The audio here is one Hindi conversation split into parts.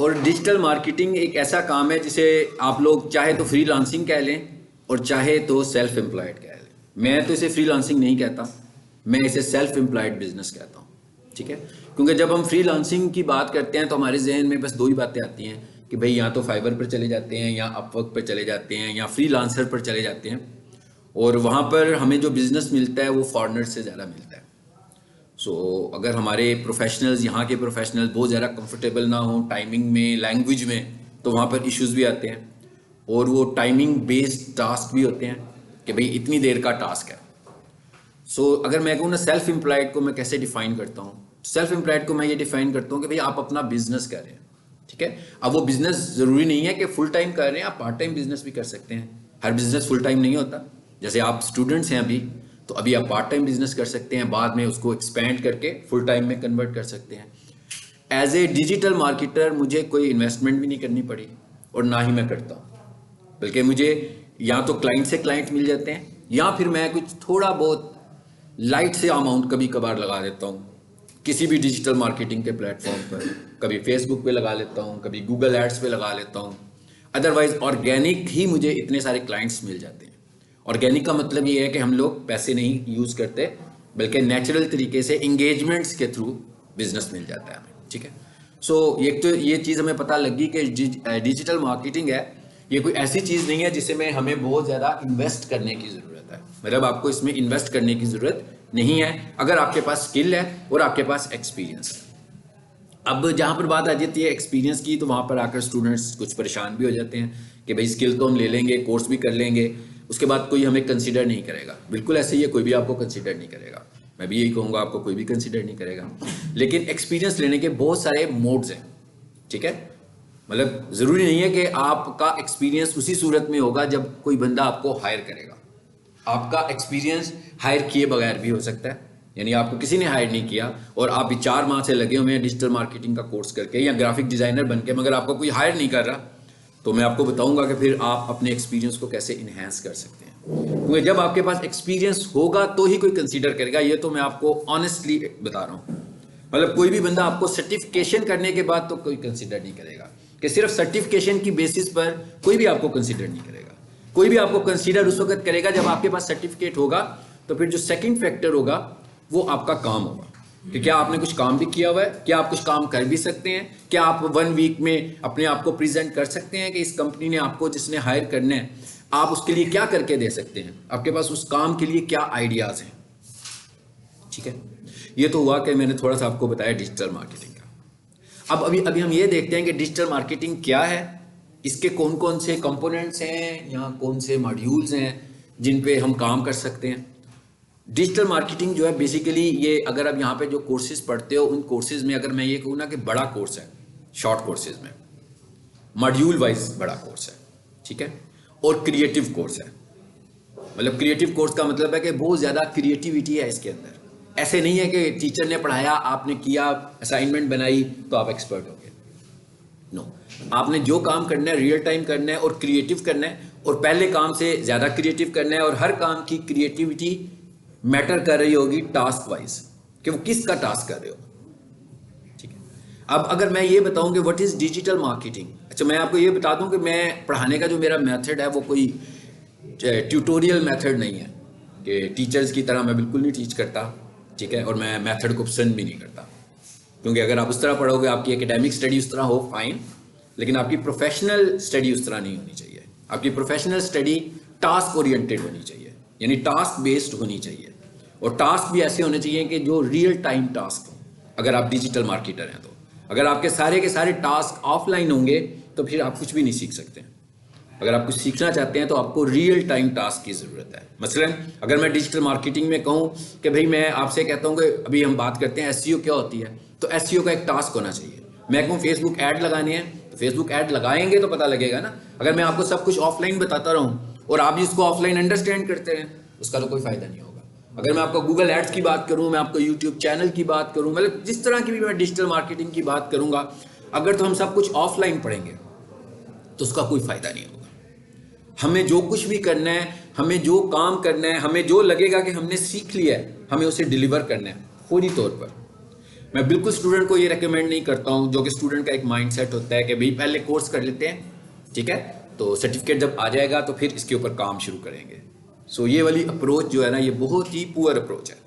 और डिजिटल मार्केटिंग एक ऐसा काम है जिसे आप लोग चाहे तो फ्रीलांसिंग कह लें और चाहे तो सेल्फ एम्प्लॉयड कह लें। मैं तो इसे फ्रीलांसिंग नहीं कहता, मैं इसे सेल्फ एम्प्लॉयड बिजनेस कहता हूँ। ठीक है, क्योंकि जब हम फ्रीलांसिंग की बात करते हैं तो हमारे जहन में बस दो ही बातें आती हैं कि भाई या तो फाइवर पर चले जाते हैं या अपवर्क पर चले जाते हैं या फ्रीलांसर पर चले जाते हैं, और वहाँ पर हमें जो बिज़नेस मिलता है वो फॉरेनर से ज़्यादा मिलता है। अगर हमारे प्रोफेशनल्स, यहाँ के प्रोफेशनल्स बहुत ज़्यादा कंफर्टेबल ना हो टाइमिंग में, लैंग्वेज में, तो वहाँ पर इश्यूज़ भी आते हैं। और वो टाइमिंग बेस्ड टास्क भी होते हैं कि भाई इतनी देर का टास्क है। अगर मैं कहूँ ना सेल्फ एम्प्लॉयड को मैं कैसे डिफाइन करता हूँ, सेल्फ एम्प्लॉयड को मैं ये डिफाइन करता हूँ कि भाई आप अपना बिजनेस कर रहे हैं। ठीक है, अब वो बिजनेस ज़रूरी नहीं है कि फुल टाइम कर रहे हैं, आप पार्ट टाइम बिजनेस भी कर सकते हैं। हर बिजनेस फुल टाइम नहीं होता। जैसे आप स्टूडेंट्स हैं अभी, तो अभी आप पार्ट टाइम बिजनेस कर सकते हैं, बाद में उसको एक्सपेंड करके फुल टाइम में कन्वर्ट कर सकते हैं। एज ए डिजिटल मार्केटर मुझे कोई इन्वेस्टमेंट भी नहीं करनी पड़ी और ना ही मैं करता हूँ, बल्कि मुझे या तो क्लाइंट से क्लाइंट मिल जाते हैं या फिर मैं कुछ थोड़ा बहुत लाइट से अमाउंट कभी कभार लगा देता हूँ किसी भी डिजिटल मार्केटिंग के प्लेटफॉर्म पर। कभी फेसबुक पे लगा लेता हूँ, कभी गूगल एड्स पे लगा लेता हूँ। अदरवाइज ऑर्गेनिक ही मुझे इतने सारे क्लाइंट्स मिल जाते हैं। ऑर्गेनिक का मतलब ये है कि हम लोग पैसे नहीं यूज़ करते, बल्कि नेचुरल तरीके से इंगेजमेंट्स के थ्रू बिजनेस मिल जाता है हमें। ठीक है, एक तो ये चीज़ हमें पता लगी कि डिजिटल मार्केटिंग है, ये कोई ऐसी चीज़ नहीं है जिसमें हमें बहुत ज़्यादा इन्वेस्ट करने की ज़रूरत है। मतलब आपको इसमें इन्वेस्ट करने की ज़रूरत नहीं है अगर आपके पास स्किल है और आपके पास एक्सपीरियंस है। अब जहाँ पर बात आ जाती है एक्सपीरियंस की, तो वहाँ पर आकर स्टूडेंट्स कुछ परेशान भी हो जाते हैं कि भाई स्किल तो हम ले लेंगे, कोर्स भी कर लेंगे, उसके बाद कोई हमें कंसिडर नहीं करेगा। बिल्कुल ऐसे ही है, कोई भी आपको कंसिडर नहीं करेगा। मैं भी यही कहूँगा, आपको कोई भी कंसिडर नहीं करेगा। लेकिन एक्सपीरियंस लेने के बहुत सारे मोड्स हैं। ठीक है, मतलब ज़रूरी नहीं है कि आपका एक्सपीरियंस उसी सूरत में होगा जब कोई बंदा आपको हायर करेगा। आपका एक्सपीरियंस हायर किए बगैर भी हो सकता है, यानी आपको किसी ने हायर नहीं किया और आप भी 4 माह से लगे हुए हैं डिजिटल मार्केटिंग का कोर्स करके या ग्राफिक डिज़ाइनर बन के, मगर आपको कोई हायर नहीं कर रहा, तो मैं आपको बताऊंगा कि फिर आप अपने एक्सपीरियंस को कैसे इन्हेंस कर सकते हैं। क्योंकि जब आपके पास एक्सपीरियंस होगा तो ही कोई कंसीडर करेगा। ये तो मैं आपको ऑनेस्टली बता रहा हूँ। मतलब कोई भी बंदा आपको सर्टिफिकेशन करने के बाद तो कोई कंसीडर नहीं करेगा, कि सिर्फ सर्टिफिकेशन की बेसिस पर कोई भी आपको कंसीडर नहीं करेगा। कोई भी आपको कंसीडर उस वक्त करेगा जब आपके पास सर्टिफिकेट होगा। तो फिर जो सेकंड फैक्टर होगा वो आपका काम होगा कि क्या आपने कुछ काम भी किया हुआ है, क्या आप कुछ काम कर भी सकते हैं, क्या आप 1 वीक में अपने आप को प्रेजेंट कर सकते हैं कि इस कंपनी ने आपको, जिसने हायर करना है, आप उसके लिए क्या करके दे सकते हैं, आपके पास उस काम के लिए क्या आइडियाज हैं। ठीक है, ये तो हुआ कि मैंने थोड़ा सा आपको बताया डिजिटल मार्केटिंग का। अब अभी हम ये देखते हैं कि डिजिटल मार्केटिंग क्या है, इसके कौन कौन से कंपोनेंट्स हैं या कौन से मॉड्यूल्स हैं जिन पे हम काम कर सकते हैं। डिजिटल मार्केटिंग जो है बेसिकली ये, अगर आप यहाँ पे जो कोर्सेज पढ़ते हो उन कोर्सेज में अगर मैं ये कहूँ ना कि बड़ा कोर्स है, शॉर्ट कोर्सेज में मॉड्यूल वाइज बड़ा कोर्स है। ठीक है, और क्रिएटिव कोर्स है। मतलब क्रिएटिव कोर्स का मतलब है कि बहुत ज़्यादा क्रिएटिविटी है इसके अंदर। ऐसे नहीं है कि टीचर ने पढ़ाया, आपने किया, असाइनमेंट बनाई तो आप एक्सपर्ट हो गए। नो, आपने जो काम करना है रियल टाइम करना है और क्रिएटिव करना है, और पहले काम से ज़्यादा क्रिएटिव करना है, और हर काम की क्रिएटिविटी मैटर कर रही होगी टास्क वाइज, कि वो किसका टास्क कर रहे हो। ठीक है, अब अगर मैं ये बताऊं कि व्हाट इज़ डिजिटल मार्केटिंग, अच्छा मैं आपको ये बता दूं कि मैं पढ़ाने का जो मेरा मेथड है वो कोई ट्यूटोरियल मेथड नहीं है कि टीचर्स की तरह मैं बिल्कुल नहीं टीच करता। ठीक है, और मैं मेथड को पसंद भी नहीं करता, क्योंकि अगर आप उस तरह पढ़ोगे, आपकी एकेडमिक स्टडी उस तरह हो फाइन, लेकिन आपकी प्रोफेशनल स्टडी उस तरह नहीं होनी चाहिए। आपकी प्रोफेशनल स्टडी टास्क ओरिएंटेड होनी चाहिए, यानी टास्क बेस्ड होनी चाहिए, और टास्क भी ऐसे होने चाहिए कि जो रियल टाइम टास्क हो। अगर आप डिजिटल मार्केटर हैं तो अगर आपके सारे के सारे टास्क ऑफलाइन होंगे तो फिर आप कुछ भी नहीं सीख सकते। अगर आप कुछ सीखना चाहते हैं तो आपको रियल टाइम टास्क की ज़रूरत है। मसलन अगर मैं डिजिटल मार्केटिंग में कहूँ कि भाई मैं आपसे कहता हूँ कि अभी हम बात करते हैं एसईओ क्या होती है, तो एसईओ का एक टास्क होना चाहिए। मैं कहूँ फेसबुक ऐड लगाने हैं, तो फेसबुक ऐड लगाएंगे तो पता लगेगा ना। अगर मैं आपको सब कुछ ऑफलाइन बताता रहूँ और आप इसको ऑफलाइन अंडरस्टैंड करते हैं, उसका तो कोई फ़ायदा नहीं होगा। अगर मैं आपको गूगल एड्स की बात करूँ, मैं आपको यूट्यूब चैनल की बात करूँ, मतलब जिस तरह की भी मैं डिजिटल मार्केटिंग की बात करूँगा, अगर तो हम सब कुछ ऑफलाइन पढ़ेंगे तो उसका कोई फ़ायदा नहीं होगा। हमें जो कुछ भी करना है, हमें जो काम करना है, हमें जो लगेगा कि हमने सीख लिया है, हमें उसे डिलीवर करना है फौरी तौर पर। मैं बिल्कुल स्टूडेंट को ये रेकमेंड नहीं करता हूँ, जो कि स्टूडेंट का एक माइंडसेट होता है कि भाई पहले कोर्स कर लेते हैं, ठीक है, तो सर्टिफिकेट जब आ जाएगा तो फिर इसके ऊपर काम शुरू करेंगे। सो ये वाली अप्रोच जो है ना, ये बहुत ही पुअर अप्रोच है।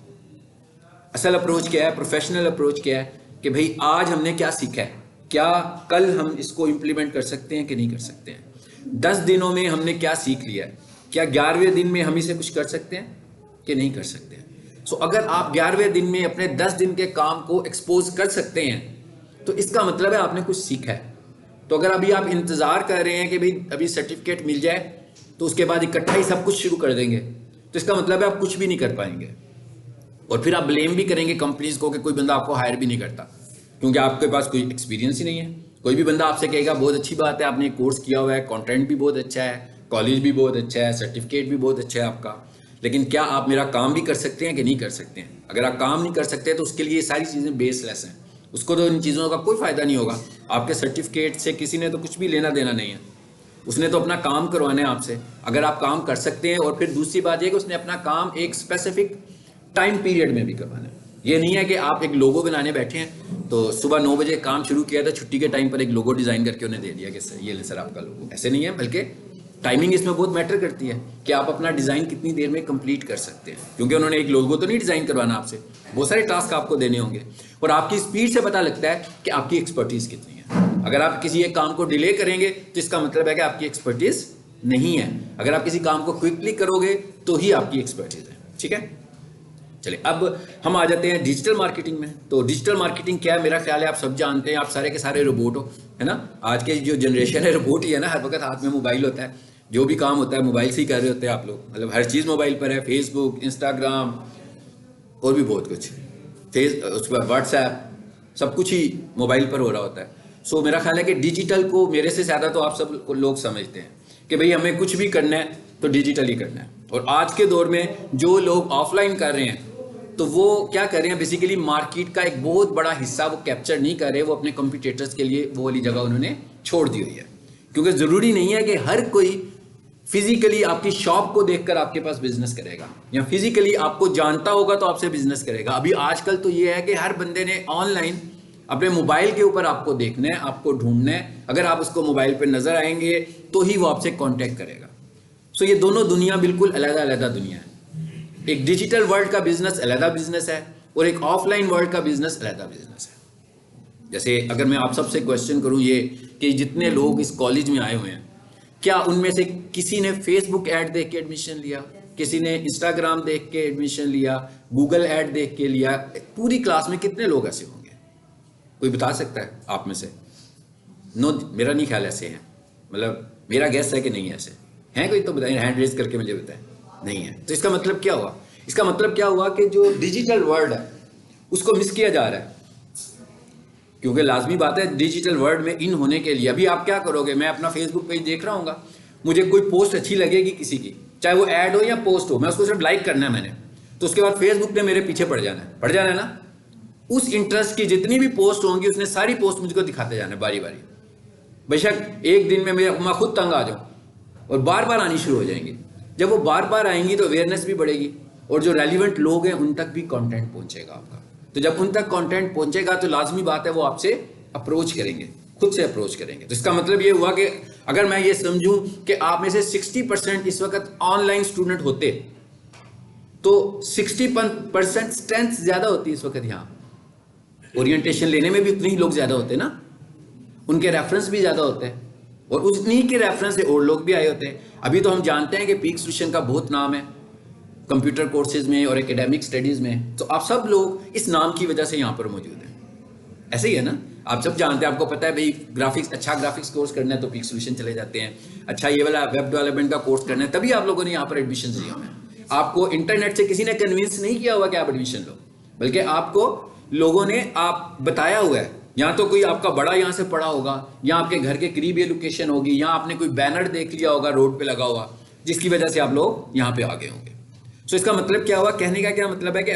असल अप्रोच क्या है, प्रोफेशनल अप्रोच क्या है कि भाई आज हमने क्या सीखा है, क्या कल हम इसको इम्प्लीमेंट कर सकते हैं कि नहीं कर सकते हैं, 10 दिनों में हमने क्या सीख लिया है, क्या 11वें दिन में हम इसे कुछ कर सकते हैं कि नहीं कर सकते हैं। सो अगर आप 11वें दिन में अपने 10 दिन के काम को एक्सपोज कर सकते हैं तो इसका मतलब है आपने कुछ सीखा है। तो अगर अभी आप इंतज़ार कर रहे हैं कि भाई अभी सर्टिफिकेट मिल जाए तो उसके बाद इकट्ठा ही सब कुछ शुरू कर देंगे, तो इसका मतलब है आप कुछ भी नहीं कर पाएंगे। और फिर आप ब्लेम भी करेंगे कंपनीज को कि कोई बंदा आपको हायर भी नहीं करता, क्योंकि आपके पास कोई एक्सपीरियंस ही नहीं है। कोई भी बंदा आपसे कहेगा बहुत अच्छी बात है, आपने कोर्स किया हुआ है, कंटेंट भी बहुत अच्छा है, कॉलेज भी बहुत अच्छा है, सर्टिफिकेट भी बहुत अच्छा है आपका, लेकिन क्या आप मेरा काम भी कर सकते हैं कि नहीं कर सकते हैं। अगर आप काम नहीं कर सकते तो उसके लिए सारी चीज़ें बेसलेस हैं, उसको तो इन चीज़ों का कोई फ़ायदा नहीं होगा। आपके सर्टिफिकेट से किसी ने तो कुछ भी लेना देना नहीं है, उसने तो अपना काम करवाना है आपसे। अगर आप काम कर सकते हैं, और फिर दूसरी बात यह कि उसने अपना काम एक स्पेसिफिक टाइम पीरियड में भी करवाना है। ये नहीं है कि आप एक लोगो बनाने बैठे हैं तो सुबह 9 बजे काम शुरू किया था, छुट्टी के टाइम पर एक लोगो डिज़ाइन करके उन्हें दे दिया कि सर ये ले सर आपका लोगो। ऐसे नहीं है, बल्कि टाइमिंग इसमें बहुत मैटर करती है कि आप अपना डिज़ाइन कितनी देर में कंप्लीट कर सकते हैं, क्योंकि उन्होंने एक लोगो तो नहीं डिज़ाइन करवाना आपसे, बहुत सारे टास्क आपको देने होंगे। और आपकी स्पीड से पता लगता है कि आपकी एक्सपर्टीज़ कितनी है। अगर आप किसी एक काम को डिले करेंगे तो इसका मतलब है कि आपकी एक्सपर्टीज़ नहीं है। अगर आप किसी काम को क्विकली करोगे तो ही आपकी एक्सपर्टीज़ है, ठीक है। चलिए अब हम आ जाते हैं डिजिटल मार्केटिंग में। तो डिजिटल मार्केटिंग क्या है, मेरा ख्याल है आप सब जानते हैं, आप सारे के सारे रोबोट हो, है ना। आज के जो जनरेशन है रोबोट ही है ना, हर वक्त हाथ में मोबाइल होता है, जो भी काम होता है मोबाइल से ही कर रहे होते हैं आप लोग। मतलब हर चीज़ मोबाइल पर है, फेसबुक, इंस्टाग्राम और भी बहुत कुछ, उसके बाद व्हाट्सएप, सब कुछ ही मोबाइल पर हो रहा होता है। सो मेरा ख्याल है कि डिजिटल को मेरे से ज़्यादा तो आप सब लोग समझते हैं कि भाई हमें कुछ भी करना है तो डिजिटल ही करना है। और आज के दौर में जो लोग ऑफलाइन कर रहे हैं तो वो क्या कर रहे हैं, बेसिकली मार्केट का एक बहुत बड़ा हिस्सा वो कैप्चर नहीं कर रहे, वो अपने कॉम्पिटिटर्स के लिए वो वाली जगह उन्होंने छोड़ दी हुई है। क्योंकि ज़रूरी नहीं है कि हर कोई फिजिकली आपकी शॉप को देखकर आपके पास बिजनेस करेगा, या फिजिकली आपको जानता होगा तो आपसे बिजनेस करेगा। अभी आजकल तो ये है कि हर बंदे ने ऑनलाइन अपने मोबाइल के ऊपर आपको देखना है, आपको ढूंढना है। अगर आप उसको मोबाइल पर नजर आएंगे तो ही वो आपसे कांटेक्ट करेगा। सो ये दोनों दुनिया बिल्कुल अलग-अलग दुनिया है। एक डिजिटल वर्ल्ड का बिजनेस अलग बिजनेस है और एक ऑफलाइन वर्ल्ड का बिजनेस अलग बिजनेस है। जैसे अगर मैं आप सबसे क्वेश्चन करूं ये कि जितने लोग इस कॉलेज में आए हुए हैं, क्या उनमें से किसी ने फेसबुक ऐड देख के एडमिशन लिया, किसी ने इंस्टाग्राम देख के एडमिशन लिया, गूगल ऐड देख के लिया? पूरी क्लास में कितने लोग ऐसे होंगे, कोई बता सकता है आप में से? नो, मेरा नहीं ख्याल ऐसे हैं। मतलब मेरा गैस है कि नहीं ऐसे हैं। कोई तो बताइए, हैंड रेज करके मुझे बताएं। नहीं है। तो इसका मतलब क्या हुआ? इसका मतलब क्या हुआ कि जो डिजिटल वर्ल्ड है उसको मिस किया जा रहा है। क्योंकि लाजमी बात है डिजिटल वर्ल्ड में इन होने के लिए, अभी आप क्या करोगे, मैं अपना फेसबुक पेज देख रहा हूँगा, मुझे कोई पोस्ट अच्छी लगेगी किसी की, चाहे वो ऐड हो या पोस्ट हो, मैं उसको सिर्फ लाइक करना है मैंने, तो उसके बाद फेसबुक ने मेरे पीछे पड़ जाना है ना। उस इंटरेस्ट की जितनी भी पोस्ट होंगी उसने सारी पोस्ट मुझको दिखाते जाना है बारी बारी। बेशक एक दिन में मैं खुद तंग आ जाऊँ और बार बार आनी शुरू हो जाएंगी। जब वो बार बार आएंगी तो अवेयरनेस भी बढ़ेगी और जो रेलिवेंट लोग हैं उन तक भी कंटेंट पहुंचेगा आपका। तो जब उन तक कंटेंट पहुंचेगा तो लाजमी बात है वो आपसे अप्रोच करेंगे, खुद से अप्रोच करेंगे। तो इसका मतलब ये हुआ कि अगर मैं ये समझूं कि आप में से 60% इस वक्त ऑनलाइन स्टूडेंट होते तो 60% स्ट्रेंथ ज्यादा होती है इस वक्त। यहाँ ओरिएंटेशन लेने में भी उतने ही लोग ज्यादा होते ना, उनके रेफरेंस भी ज्यादा होते हैं और उन्हीं के रेफरेंस से और लोग भी आए होते हैं। अभी तो हम जानते हैं कि पीक सॉल्यूशन का बहुत नाम है कंप्यूटर कोर्सेज में और एकेडमिक स्टडीज़ में, तो आप सब लोग इस नाम की वजह से यहाँ पर मौजूद हैं। ऐसे ही है ना, आप सब जानते हैं, आपको पता है भाई ग्राफिक्स, अच्छा ग्राफिक्स कोर्स करना है तो पीक सॉल्यूशन चले जाते हैं। अच्छा ये वाला वेब डेवलपमेंट का कोर्स करना है तभी आप लोगों ने यहाँ पर एडमिशन लिया हुआ है। आपको इंटरनेट से किसी ने कन्विंस नहीं किया हुआ कि आप एडमिशन लो, बल्कि आपको लोगों ने आप बताया हुआ है। यहाँ तो कोई आपका बड़ा यहाँ से पढ़ा होगा, या आपके घर के करीब ये लोकेशन होगी, या आपने कोई बैनर देख लिया होगा रोड पे लगा हुआ, जिसकी वजह से आप लोग यहाँ पे आ गए होंगे। सो इसका मतलब क्या हुआ, कहने का क्या मतलब है कि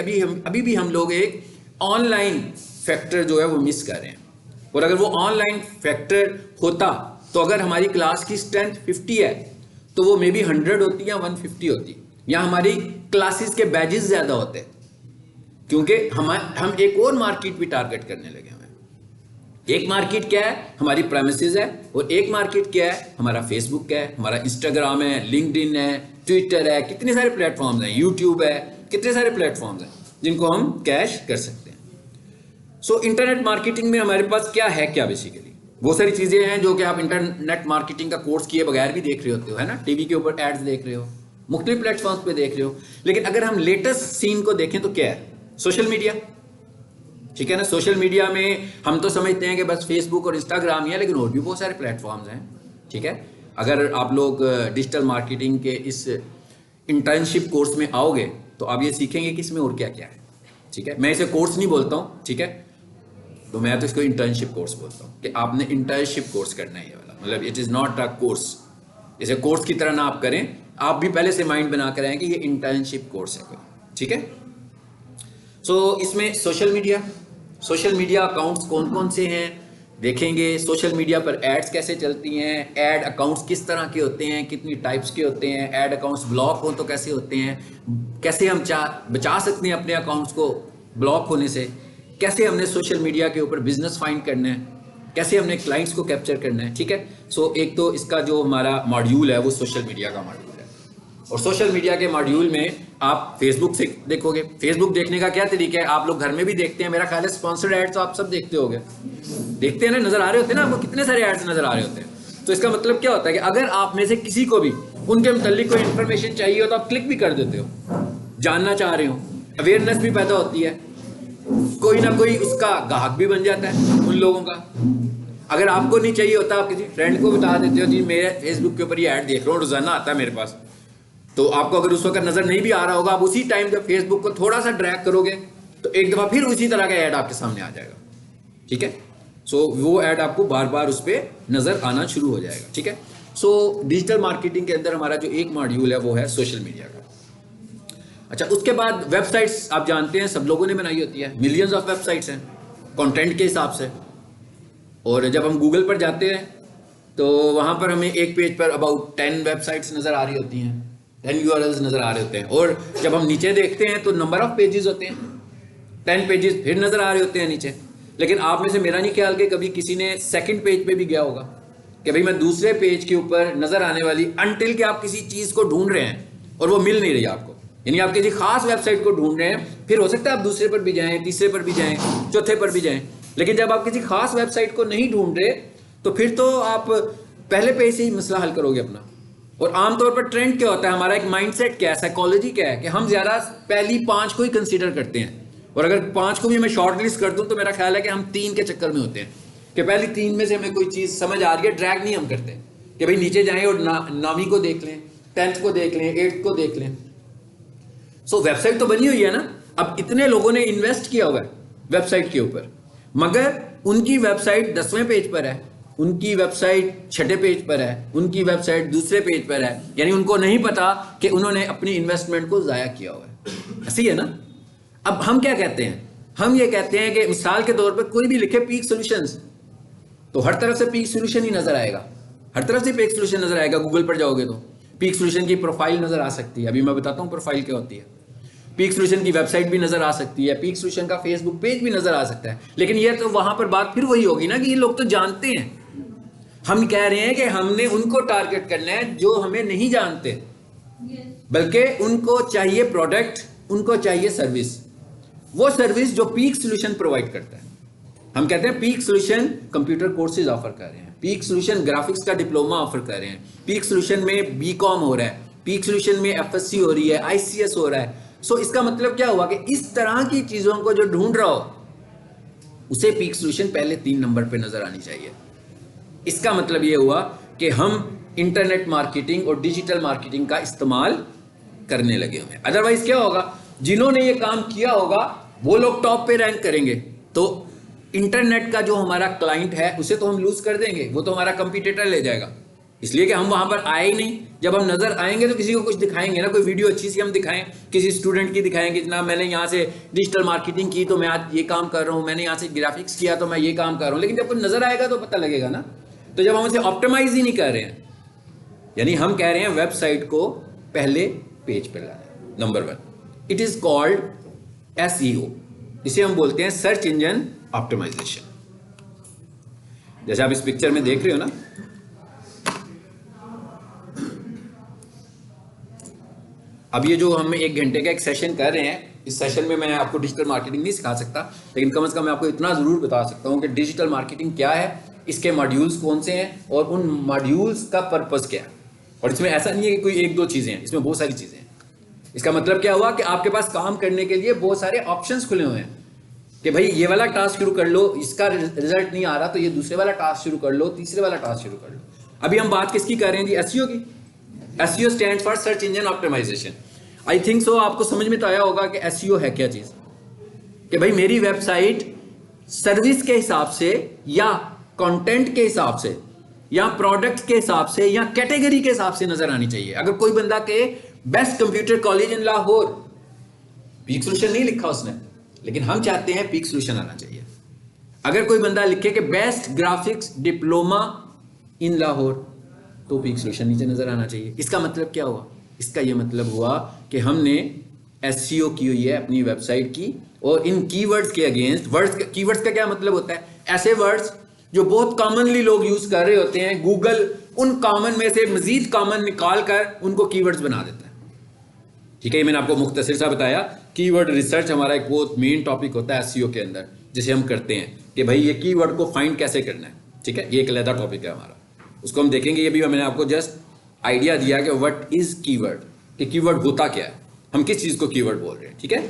अभी भी हम लोग एक ऑनलाइन फैक्टर जो है वो मिस कर रहे हैं। और अगर वो ऑनलाइन फैक्टर होता तो अगर हमारी क्लास की स्ट्रेंथ 50 है तो वो मे बी 100 होती या 150 होती, या हमारी क्लासेस के बैजेस ज्यादा होते। क्योंकि हम एक और मार्केट भी टारगेट करने लगे हैं। एक मार्केट क्या है, हमारी प्रेमिसेस है, और एक मार्केट क्या है, हमारा फेसबुक है, हमारा इंस्टाग्राम है, लिंक्डइन है, ट्विटर है, कितने सारे प्लेटफॉर्म्स हैं, यूट्यूब है, कितने सारे प्लेटफॉर्म्स हैं जिनको हम कैश कर सकते हैं। सो इंटरनेट मार्केटिंग में हमारे पास क्या है, क्या बेसिकली वो सारी चीज़ें हैं जो कि आप इंटरनेट मार्केटिंग का कोर्स किए बगैर भी देख रहे होते हो, है ना, टीवी के ऊपर एड्स देख रहे हो, मुख्तलिफ प्लेटफॉर्म्स पे देख रहे हो। लेकिन अगर हम लेटेस्ट सीन को देखें तो क्या है, सोशल मीडिया, ठीक है ना। सोशल मीडिया में हम तो समझते हैं कि बस फेसबुक और इंस्टाग्राम ही है, लेकिन और भी बहुत सारे प्लेटफॉर्म्स हैं, ठीक है। अगर आप लोग डिजिटल मार्केटिंग के इस इंटर्नशिप कोर्स में आओगे तो आप ये सीखेंगे कि इसमें और क्या क्या है, ठीक है। मैं इसे कोर्स नहीं बोलता हूँ, ठीक है, तो मैं तो इसको इंटर्नशिप कोर्स बोलता हूँ कि आपने इंटर्नशिप कोर्स करना है ये वाला, मतलब it is not a course, इसे कोर्स की तरह ना आप करें, आप भी पहले से माइंड बना कर आए कि ये इंटर्नशिप कोर्स है कोई, ठीक है। सो इसमें सोशल मीडिया अकाउंट्स कौन कौन से हैं देखेंगे, सोशल मीडिया पर एड्स कैसे चलती हैं, एड अकाउंट्स किस तरह के होते हैं, कितनी टाइप्स के होते हैं, एड अकाउंट्स ब्लॉक हो तो कैसे होते हैं, कैसे हम बचा सकते हैं अपने अकाउंट्स को ब्लॉक होने से, कैसे हमने सोशल मीडिया के ऊपर बिजनेस फाइंड करना है, कैसे हमने क्लाइंट्स को कैप्चर करना है, ठीक है। सो एक तो इसका जो हमारा मॉड्यूल है वो सोशल मीडिया का मॉड्यूल है, और सोशल मीडिया के मॉड्यूल में आप फेसबुक से देखोगे। फेसबुक देखने का क्या तरीका है, आप लोग घर में भी देखते हैं, मेरा ख्याल है स्पॉन्सर्ड एड्स तो आप सब देखते होंगे, देखते हैं ना, नजर आ रहे होते हैं ना आपको, कितने सारे एड्स नजर आ रहे होते हैं। तो इसका मतलब क्या होता है कि अगर आप में से किसी को भी उनके मुताल्लिक कोई इन्फॉर्मेशन चाहिए हो तो आप क्लिक भी कर देते हो, जानना चाह रहे हो, अवेयरनेस भी पैदा होती है, कोई ना कोई उसका ग्राहक भी बन जाता है उन लोगों का। अगर आपको नहीं चाहिए होता, आप किसी फ्रेंड को बता देते हो जी मेरे फेसबुक के ऊपर ये ऐड देख रहा हूँ, रोजाना आता है मेरे पास, तो आपको अगर उस वक्त नजर नहीं भी आ रहा होगा, आप उसी टाइम जब फेसबुक को थोड़ा सा ड्रैग करोगे तो एक दफा फिर उसी तरह का ऐड आपके सामने आ जाएगा, ठीक है। सो वो ऐड आपको बार बार उस पर नजर आना शुरू हो जाएगा, ठीक है। सो डिजिटल मार्केटिंग के अंदर हमारा जो एक मॉड्यूल है वो है सोशल मीडिया का। अच्छा, उसके बाद वेबसाइट्स आप जानते हैं सब लोगों ने बनाई होती है, मिलियंस ऑफ वेबसाइट्स हैं कंटेंट के हिसाब से, और जब हम गूगल पर जाते हैं तो वहाँ पर हमें एक पेज पर अबाउट 10 वेबसाइट्स नज़र आ रही होती हैं, 10 URLs नज़र आ रहे होते हैं, और जब हम नीचे देखते हैं तो नंबर ऑफ पेजेस होते हैं, 10 पेजेस फिर नज़र आ रहे होते हैं नीचे। लेकिन आप में से मेरा नहीं ख्याल कि कभी किसी ने सेकंड पेज पे भी गया होगा कि भाई मैं दूसरे पेज के ऊपर नज़र आने वाली, अनटिल कि आप किसी चीज़ को ढूंढ रहे हैं और वो मिल नहीं रही आपको, यानी आप किसी खास वेबसाइट को ढूंढ रहे हैं, फिर हो सकता है आप दूसरे पर भी जाएं, तीसरे पर भी जाएं, चौथे पर भी जाएं, लेकिन जब आप किसी खास वेबसाइट को नहीं ढूंढ रहे तो फिर तो आप पहले पेज से ही मसला हल करोगे अपना। और आमतौर पर ट्रेंड क्या होता है, हमारा एक माइंडसेट क्या है, साइकोलॉजी क्या है कि हम ज़्यादा पहली 5 को ही कंसीडर करते हैं, और अगर 5 को भी मैं शॉर्ट लिस्ट कर दूं तो मेरा ख्याल है कि हम 3 के चक्कर में होते हैं कि पहली 3 में से हमें कोई चीज़ समझ आ रही है, ड्रैग नहीं हम करते कि भाई नीचे जाएं और 9वीं को देख लें, 10th को देख लें, 8th को देख लें। सो वेबसाइट तो बनी हुई है ना, अब इतने लोगों ने इन्वेस्ट किया हुआ है वेबसाइट के ऊपर, मगर उनकी वेबसाइट 10वें पेज पर है, उनकी वेबसाइट 6ठे पेज पर है, उनकी वेबसाइट दूसरे पेज पर है, यानी उनको नहीं पता कि उन्होंने अपनी इन्वेस्टमेंट को ज़ाया किया हुआ है। ऐसी है ना। अब हम क्या कहते हैं, हम ये कहते हैं कि मिसाल के तौर पर कोई भी लिखे पीक सॉल्यूशंस, तो हर तरफ से पीक सॉल्यूशन ही नजर आएगा, हर तरफ से पीक सॉल्यूशन नजर आएगा। गूगल पर जाओगे तो पीक सॉल्यूशन की प्रोफाइल नजर आ सकती है, अभी मैं बताता हूँ प्रोफाइल क्या होती है। पीक सॉल्यूशन की वेबसाइट भी नजर आ सकती है, पीक सॉल्यूशन का फेसबुक पेज भी नजर आ सकता है, लेकिन ये तो वहां पर बात फिर वही होगी ना कि ये लोग तो जानते हैं, हम कह रहे हैं कि हमने उनको टारगेट करना है जो हमें नहीं जानते, बल्कि उनको चाहिए प्रोडक्ट, उनको चाहिए सर्विस, वो सर्विस जो पीक सॉल्यूशन प्रोवाइड करता है। हम कहते हैं peak solution computer courses offer कर रहे हैं, पीक सॉल्यूशन ग्राफिक्स का डिप्लोमा ऑफर कर रहे हैं, पीक सॉल्यूशन में बीकॉम हो रहा है, पीक सॉल्यूशन में एफएससी हो रही है, आईसीएस हो रहा है। सो इसका मतलब क्या हुआ कि इस तरह की चीजों को जो ढूंढ रहा हो उसे पीक सॉल्यूशन पहले 3 नंबर पे नजर आनी चाहिए। इसका मतलब यह हुआ कि हम इंटरनेट मार्केटिंग और डिजिटल मार्केटिंग का इस्तेमाल करने लगे हुए हैं। अदरवाइज क्या होगा, जिन्होंने ये काम किया होगा वो लोग टॉप पे रैंक करेंगे, तो इंटरनेट का जो हमारा क्लाइंट है उसे तो हम लूज कर देंगे, वो तो हमारा कंपटीटर ले जाएगा, इसलिए कि हम वहां पर आए ही नहीं। जब हम नजर आएंगे तो किसी को कुछ दिखाएंगे ना, कोई वीडियो अच्छी सी हम दिखाएं, किसी स्टूडेंट की दिखाएंगे, जनाब मैंने यहाँ से डिजिटल मार्केटिंग की तो मैं आज ये काम कर रहा हूँ, मैंने यहाँ से ग्राफिक्स किया तो मैं ये काम कर रहा हूँ, लेकिन जब कोई नजर आएगा तो पता लगेगा ना। तो जब हम उसे ऑप्टिमाइज ही नहीं कर रहे हैं, यानी हम कह रहे हैं वेबसाइट को पहले पेज पर लाना, number 1, it is called SEO, इसे हम बोलते हैं सर्च इंजन ऑप्टिमाइजेशन। जैसे आप इस पिक्चर में देख रहे हो ना, अब ये जो हम 1 घंटे का एक सेशन कर रहे हैं, इस सेशन में मैं आपको डिजिटल मार्केटिंग नहीं सिखा सकता, लेकिन कम से कम मैं आपको इतना ज़रूर बता सकता हूँ कि डिजिटल मार्केटिंग क्या है, इसके मॉड्यूल्स कौन से हैं और उन मॉड्यूल्स का पर्पस क्या है। और इसमें ऐसा नहीं है कि कोई 1-2 चीज़ें हैं, इसमें बहुत सारी चीज़ें हैं। इसका मतलब क्या हुआ कि आपके पास काम करने के लिए बहुत सारे ऑप्शंस खुले हुए हैं कि भाई ये वाला टास्क शुरू कर लो, इसका रिजल्ट नहीं आ रहा तो ये दूसरे वाला टास्क शुरू कर लो, तीसरे वाला टास्क शुरू कर लो। अभी हम बात किसकी कर रहे हैं जी? एसईओ की। SEO stand for search engine optimization. I think so आपको समझ में तो आया होगा कि एसईओ है क्या चीज, कि भाई मेरी वेबसाइट सर्विस के हिसाब से या कंटेंट के हिसाब से या प्रोडक्ट के हिसाब से या कैटेगरी के हिसाब से नजर आनी चाहिए। अगर कोई बंदा के best computer college in Lahore, peak solution नहीं लिखा उसने, लेकिन हम चाहते हैं पीक सोल्यूशन आना चाहिए। अगर कोई बंदा लिखे कि best graphics diploma in Lahore, तो पीक सोल्यूशन नीचे नजर आना चाहिए। इसका मतलब क्या हुआ? इसका यह मतलब हुआ कि हमने एसईओ की हुई है अपनी वेबसाइट की, और इन कीवर्ड्स के अगेंस्ट, कीवर्ड्स का क्या मतलब होता है? ऐसे वर्ड्स जो बहुत कॉमनली लोग यूज कर रहे होते हैं, गूगल उन कॉमन में से मजीद कॉमन निकाल कर उनको कीवर्ड्स बना देता है। ठीक है, ये मैंने आपको मुख्तसर सा बताया। कीवर्ड रिसर्च हमारा एक बहुत मेन टॉपिक होता है एसईओ के अंदर, जिसे हम करते हैं कि भाई ये कीवर्ड को फाइंड कैसे करना है। ठीक है, ये एक अलग टॉपिक है हमारा, उसको हम देखेंगे। ये भी मैंने आपको जस्ट आइडिया दिया कि व्हाट इज कीवर्ड, कि कीवर्ड होता क्या है, हम किस चीज को कीवर्ड बोल रहे हैं। ठीक है,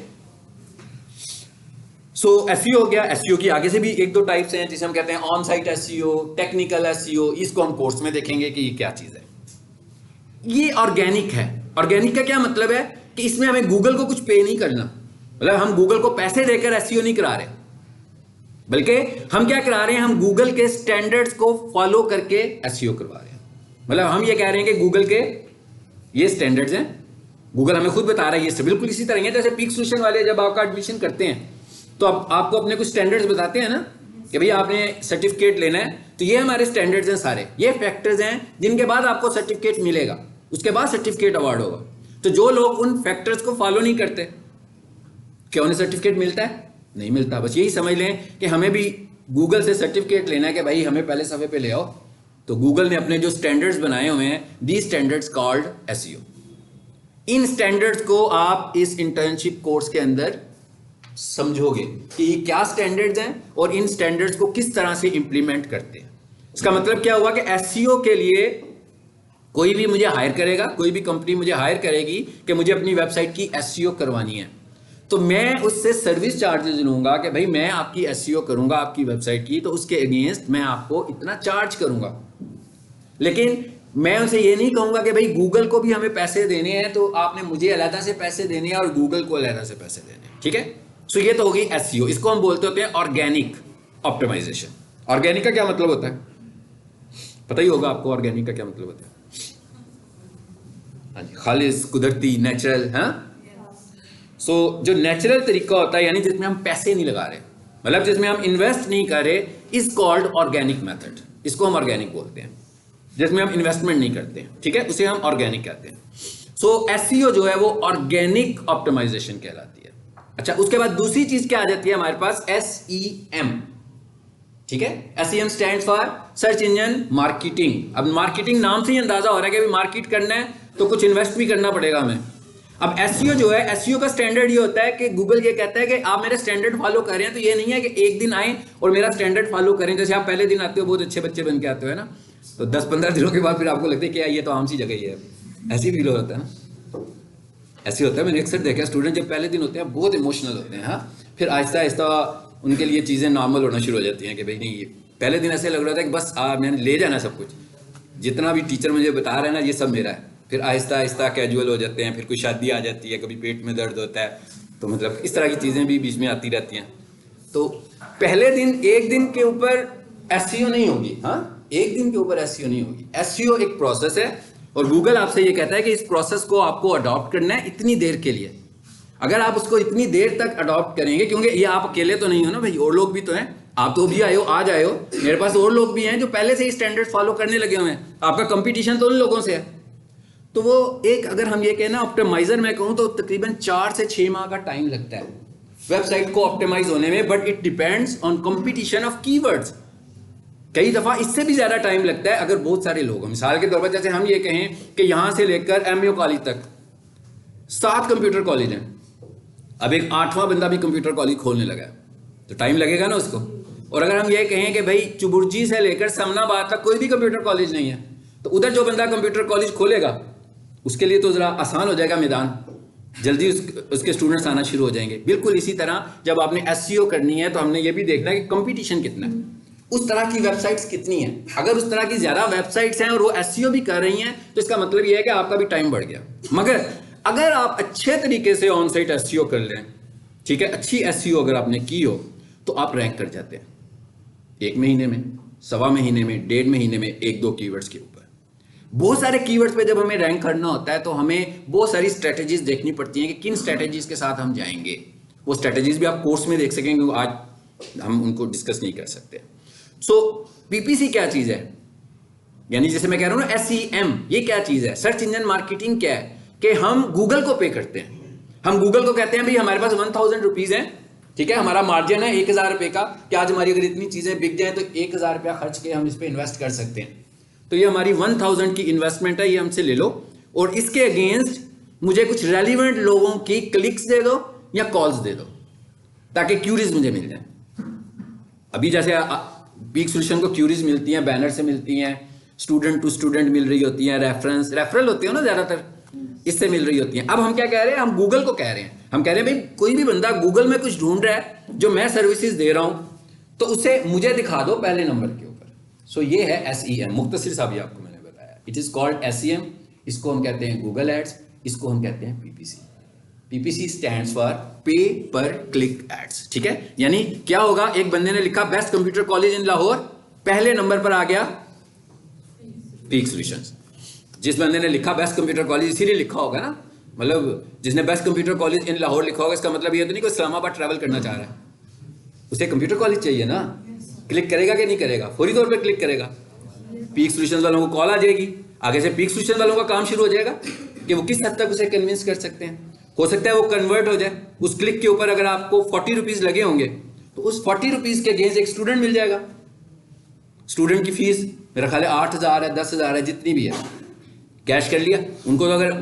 सो एसईओ हो गया। एसईओ की आगे से भी 1-2 टाइप्स हैं, जिसे हम कहते हैं on site SEO, technical SEO. इसको हम कोर्स में देखेंगे कि ये क्या चीज है। ये ऑर्गेनिक है। ऑर्गेनिक का क्या मतलब है कि इसमें हमें गूगल को कुछ पे नहीं करना, मतलब हम गूगल को पैसे देकर एसईओ नहीं करा रहे, बल्कि हम क्या करा रहे हैं, हम गूगल के स्टैंडर्ड्स को फॉलो करके एसईओ करवा रहे हैं। मतलब हम ये कह रहे हैं कि गूगल के ये स्टैंडर्ड्स हैं, गूगल हमें खुद बता रहा है। ये बिल्कुल इसी तरह है जैसे पीक सोल्यूशन वाले जब आपका एडमिशन करते हैं तो आपको अपने कुछ स्टैंडर्ड्स बताते हैं ना, कि भैया आपने सर्टिफिकेट लेना है, तो ये हमारे स्टैंडर्ड्स हैं सारे, ये फैक्टर्स हैं जिनके बाद आपको सर्टिफिकेट मिलेगा, उसके बाद सर्टिफिकेट अवार्ड होगा। तो जो लोग उन फैक्टर्स को फॉलो नहीं करते, क्या उन्हें सर्टिफिकेट मिलता है? नहीं मिलता। बस यही समझ लें कि हमें भी गूगल से सर्टिफिकेट लेना है कि भाई हमें पहले सफ़े पे ले आओ। तो गूगल ने अपने जो स्टैंडर्ड्स बनाए हुए हैं, the standards called SEO. In standards को आप इस इंटर्नशिप कोर्स के अंदर समझोगे कि ये क्या स्टैंडर्ड्स हैं और इन स्टैंडर्ड्स को किस तरह से इंप्लीमेंट करते हैं। इसका मतलब क्या हुआ कि एसईओ के लिए कोई भी मुझे हायर करेगा, कोई भी कंपनी मुझे हायर करेगी कि मुझे अपनी वेबसाइट की एसईओ करवानी है, तो मैं उससे सर्विस चार्जेस लूंगा कि भाई मैं आपकी एसईओ करूंगा आपकी वेबसाइट की, तो उसके अगेंस्ट मैं आपको इतना चार्ज करूंगा। लेकिन मैं उसे ये नहीं कहूंगा कि भाई गूगल को भी हमें पैसे देने हैं तो आपने मुझे अलग से पैसे देने हैं और गूगल को अलग से पैसे देने हैं। ठीक है, सो ये तो होगी एसईओ। इसको हम बोलते होते हैं ऑर्गेनिक ऑप्टिमाइजेशन। ऑर्गेनिक का क्या मतलब होता है? पता ही होगा आपको ऑर्गेनिक का क्या मतलब होता है। हाँ जी, खालिस, कुदरती, नेचुरल। हाँ, सो जो नेचुरल तरीका होता है, यानी जिसमें हम पैसे नहीं लगा रहे, मतलब जिसमें हम इन्वेस्ट नहीं कर रहे, इज कॉल्ड ऑर्गेनिक मेथड। इसको हम ऑर्गेनिक बोलते हैं। जिसमें हम इन्वेस्टमेंट नहीं करते हैं, ठीक है, उसे हम ऑर्गेनिक कहते हैं। सो एसईओ जो है वो ऑर्गेनिक ऑप्टिमाइजेशन कहलाती है। अच्छा, उसके बाद दूसरी चीज क्या आ जाती है हमारे पास? एसईएम। ठीक है, SEM stand for search engine marketing. अब मार्केटिंग नाम से ही अंदाजा हो रहा है कि मार्केट करना है तो कुछ इन्वेस्ट भी करना पड़ेगा हमें। अब एसईओ जो है, एसईओ का स्टैंडर्ड ये होता है कि गूगल ये कहता है कि आप मेरे स्टैंडर्ड फॉलो कर रहे हैं, तो ये नहीं है कि एक दिन आए और मेरा स्टैंडर्ड फॉलो करें। जैसे आप पहले दिन आते हो बहुत अच्छे बच्चे बन के आते हो, है ना, तो 10-15 दिनों के बाद फिर आपको लगता है कि ये तो आम सी जगह ही है, ऐसी फील होता है ना। ऐसे होता है, मैंने अक्सर देखा स्टूडेंट जब पहले दिन होते हैं बहुत इमोशनल होते हैं, हाँ, फिर आहिस्ता आहिस्ता उनके लिए चीज़ें नॉर्मल होना शुरू हो जाती हैं कि भाई नहीं, पहले दिन ऐसे लग रहा था कि बस मैंने ले जाना सब कुछ, जितना भी टीचर मुझे बता रहे हैं ना ये सब मेरा है। फिर आहिस्ता आहिस्ता कैजुअल हो जाते हैं, फिर कोई शादी आ जाती है, कभी पेट में दर्द होता है, तो मतलब इस तरह की चीज़ें भी बीच में आती रहती हैं। तो पहले दिन, एक दिन के ऊपर एसईओ नहीं होगी। हाँ, एक दिन के ऊपर एसईओ नहीं होगी। एसईओ एक प्रोसेस है और गूगल आपसे ये कहता है कि इस प्रोसेस को आपको अडॉप्ट करना है इतनी देर के लिए। अगर आप उसको इतनी देर तक अडॉप्ट करेंगे, क्योंकि ये आप अकेले तो नहीं हो ना भाई, और लोग भी तो हैं, आप तो भी आए हो, आज आए हो, मेरे पास और लोग भी हैं जो पहले से ही स्टैंडर्ड फॉलो करने लगे हुए हैं। आपका कंपटीशन तो उन लोगों से है। तो वो एक, अगर हम ये कहना ऑप्टिमाइजर मैं कहूँ तो तकरीबन 4 से 6 माह का टाइम लगता है वेबसाइट को ऑप्टिमाइज होने में, but it depends on competition of keywords. कई दफा इससे भी ज्यादा टाइम लगता है अगर बहुत सारे लोग हैं। मिसाल के तौर पर जैसे हम ये कहें कि यहां से लेकर एमयू कॉलेज तक 7 कंप्यूटर कॉलेज हैं, अब एक 8वां बंदा भी कंप्यूटर कॉलेज खोलने लगा है तो टाइम लगेगा ना उसको। और अगर हम ये कहें कि भाई चुबुर्जी से लेकर समनाबाद तक कोई भी कंप्यूटर कॉलेज नहीं है, तो उधर जो बंदा कंप्यूटर कॉलेज खोलेगा उसके लिए तो ज़रा आसान हो जाएगा मैदान, जल्दी उसके स्टूडेंट्स आना शुरू हो जाएंगे। बिल्कुल इसी तरह जब आपने एसईओ करनी है तो हमने ये भी देखना है कि कंपटीशन कितना है, उस तरह की वेबसाइट्स कितनी हैं। अगर उस तरह की ज़्यादा वेबसाइट्स हैं और वो एसईओ भी कर रही हैं तो इसका मतलब ये है कि आपका भी टाइम बढ़ गया। मगर अगर आप अच्छे तरीके से ऑन साइट एसईओ कर लें, ठीक है, अच्छी एसईओ अगर आपने की हो तो आप रैंक कर जाते हैं 1 महीने में, 1.25 महीने में, 1.5 महीने में 1-2 कीवर्ड्स के ऊपर। बहुत सारे कीवर्ड्स पे जब हमें रैंक करना होता है तो हमें बहुत सारी स्ट्रेटजीज देखनी पड़ती हैं कि किन स्ट्रेटजीज के साथ हम जाएंगे। वो स्ट्रेटजीज भी आप कोर्स में देख सकेंगे, आज हम उनको डिस्कस नहीं कर सकते। सो पीपीसी क्या चीज़ है, यानी जैसे मैं कह रहा हूँ ना SEM, ये क्या चीज़ है? सर्च इंजन मार्केटिंग क्या है कि हम गूगल को पे करते हैं। हम गूगल को कहते हैं भाई हमारे पास 1000 रुपीज़ हैं, ठीक है, हमारा मार्जिन है 1000 रुपये का, कि आज हमारी अगर इतनी चीज़ें बिक जाएं तो 1000 रुपया खर्च के हम इस पर इन्वेस्ट कर सकते हैं। तो ये हमारी 1000 की इन्वेस्टमेंट है, ये हमसे ले लो और इसके अगेंस्ट मुझे कुछ रेलिवेंट लोगों की क्लिक्स दे दो या कॉल्स दे दो ताकि क्यूरीज मुझे मिल जाए। अभी जैसे पीक सॉल्यूशन को क्यूरीज मिलती हैं, बैनर से मिलती हैं, स्टूडेंट टू स्टूडेंट मिल रही होती हैं, रेफरल होते हो ना ज़्यादातर, इससे मिल रही होती हैं। अब हम क्या कह रहे हैं, हम गूगल को कह रहे हैं, हम कह रहे हैं भाई कोई भी बंदा गूगल में कुछ ढूंढ रहा है जो मैं सर्विसेज दे रहा हूं तो उसे मुझे दिखा दो पहले नंबर के ऊपर। सो ये है SEM, मुख्तसर सा भी आपको मैंने बताया। इट इज कॉल्ड SEM, इसको हम कहते हैं गूगल एड्स, इसको हम कहते हैं PPC। PPC स्टैंड्स फॉर पे पर क्लिक एड्स, ठीक है। यानी क्या होगा, एक बंदे ने लिखा best computer college in Lahore, पहले नंबर पर आ गया पीक सॉल्यूशंस। जिस बंदे ने लिखा बेस्ट कंप्यूटर कॉलेज इसीलिए लिखा होगा ना, मतलब जिसने best computer college in Lahore लिखा होगा इसका मतलब ये तो नहीं कोई इस्लामाबाद ट्रैवल करना चाह रहा है, उसे कंप्यूटर कॉलेज चाहिए ना। क्लिक करेगा कि नहीं करेगा? फौरी तौर पे क्लिक करेगा। पीक सॉल्यूशंस वालों को कॉल आ जाएगी, आगे से पीक सॉल्यूशन वालों का काम शुरू हो जाएगा कि वो किस हद तक उसे कन्विंस कर सकते हैं। हो सकता है वो कन्वर्ट हो जाए उस क्लिक के ऊपर। अगर आपको 40 रुपीज़ लगे होंगे तो उस 40 रुपीज़ के अगेंस्ट एक स्टूडेंट मिल जाएगा। स्टूडेंट की फीस मेरा ख्याल है 8000 है, 10,000 है, जितनी भी है, कैश कर लिया। उनको तो अगर